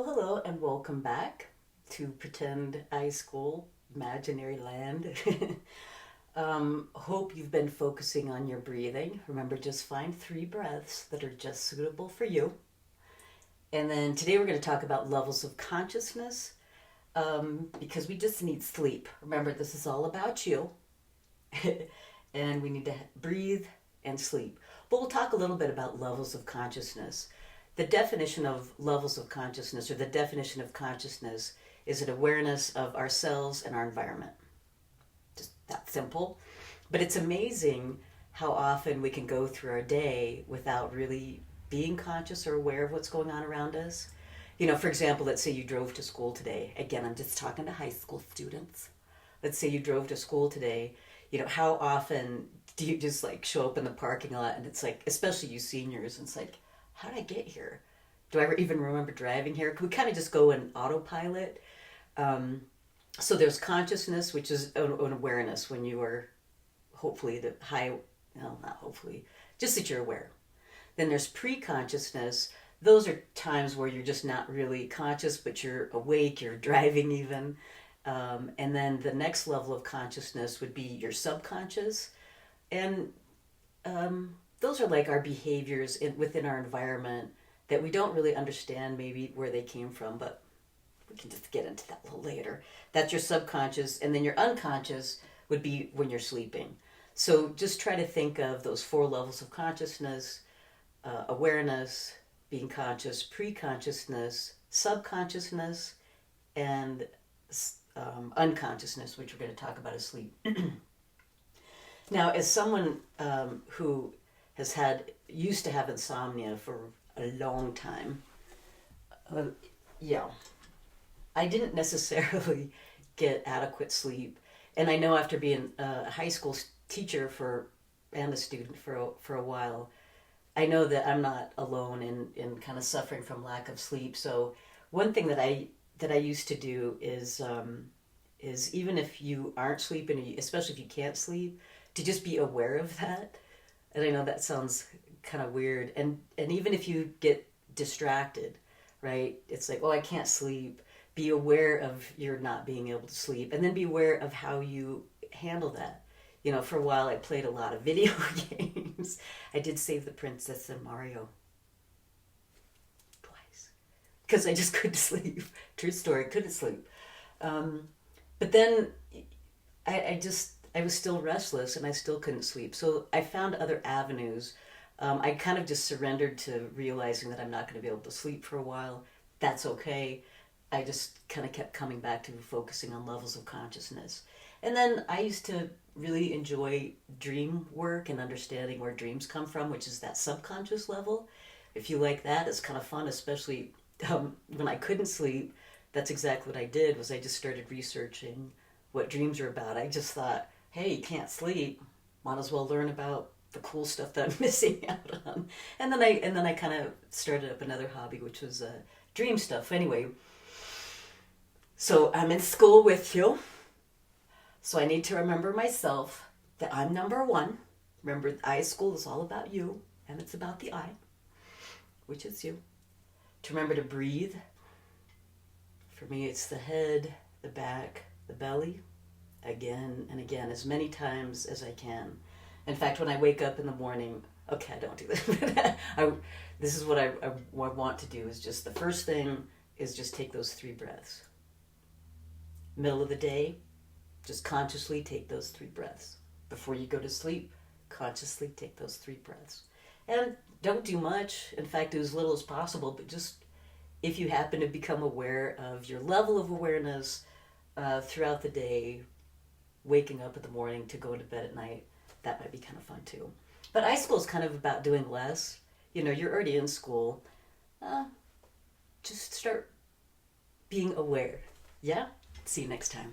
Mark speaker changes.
Speaker 1: Hello, and welcome back to Pretend iSchool Imaginary Land. Hope you've been focusing on your breathing. Remember, just find 3 breaths that are just suitable for you. And then today we're going to talk about levels of consciousness because we just need sleep. Remember, this is all about you. And we need to breathe and sleep. But we'll talk a little bit about levels of consciousness. The definition of levels of consciousness, or the definition of consciousness, is an awareness of ourselves and our environment. Just that simple. But it's amazing how often we can go through our day without really being conscious or aware of what's going on around us. You know, for example, let's say you drove to school today. Again, I'm just talking to high school students. Let's say you drove to school today. You know, how often do you just like show up in the parking lot and it's like, especially you seniors, and it's like, how did I get here? Do I ever even remember driving here? We kind of just go in autopilot. So there's consciousness, which is an awareness when you are hopefully the high, no, not hopefully, just that you're aware. Then there's pre-consciousness. Those are times where you're just not really conscious, but you're awake, you're driving even. And then the next level of consciousness would be your subconscious. And those are like our behaviors within our environment that we don't really understand maybe where they came from, but we can just get into that a little later. That's your subconscious, and then your unconscious would be when you're sleeping. So just try to think of those 4 levels of consciousness: awareness, being conscious, pre-consciousness, subconsciousness, and unconsciousness, which we're going to talk about as sleep. Now, as someone who used to have insomnia for a long time. I didn't necessarily get adequate sleep. And I know after being a high school teacher and a student for a while, I know that I'm not alone in kind of suffering from lack of sleep. So one thing that I used to do is even if you aren't sleeping, especially if you can't sleep, to just be aware of that. And I know that sounds kind of weird. And even if you get distracted, right? It's like, oh, I can't sleep. Be aware of your not being able to sleep. And then be aware of how you handle that. You know, for a while I played a lot of video games. I did save the princess in Mario. Twice. Because I just couldn't sleep. True story, couldn't sleep. But then I was still restless and I still couldn't sleep. So I found other avenues. I kind of just surrendered to realizing that I'm not going to be able to sleep for a while. That's okay. I just kind of kept coming back to focusing on levels of consciousness. And then I used to really enjoy dream work and understanding where dreams come from, which is that subconscious level. If you like that, it's kind of fun, especially when I couldn't sleep. That's exactly what I did, was I just started researching what dreams are about. I just thought, hey, you can't sleep, might as well learn about the cool stuff that I'm missing out on. And then I kind of started up another hobby, which was dream stuff. Anyway, so I'm in school with you. So I need to remember myself that I'm number 1. Remember, iSchool is all about you, and it's about the I, which is you. To remember to breathe. For me, it's the head, the back, the belly, again and again, as many times as I can. In fact, when I wake up in the morning, okay, I don't do this. This is what I want to do, is just the first thing is just take those 3 breaths. Middle of the day, just consciously take those 3 breaths. Before you go to sleep, consciously take those 3 breaths. And don't do much. In fact, do as little as possible, but just if you happen to become aware of your level of awareness throughout the day, waking up in the morning to go to bed at night, that might be kind of fun too. But iSchool is kind of about doing less. You know, you're already in school. Just start being aware. Yeah? See you next time.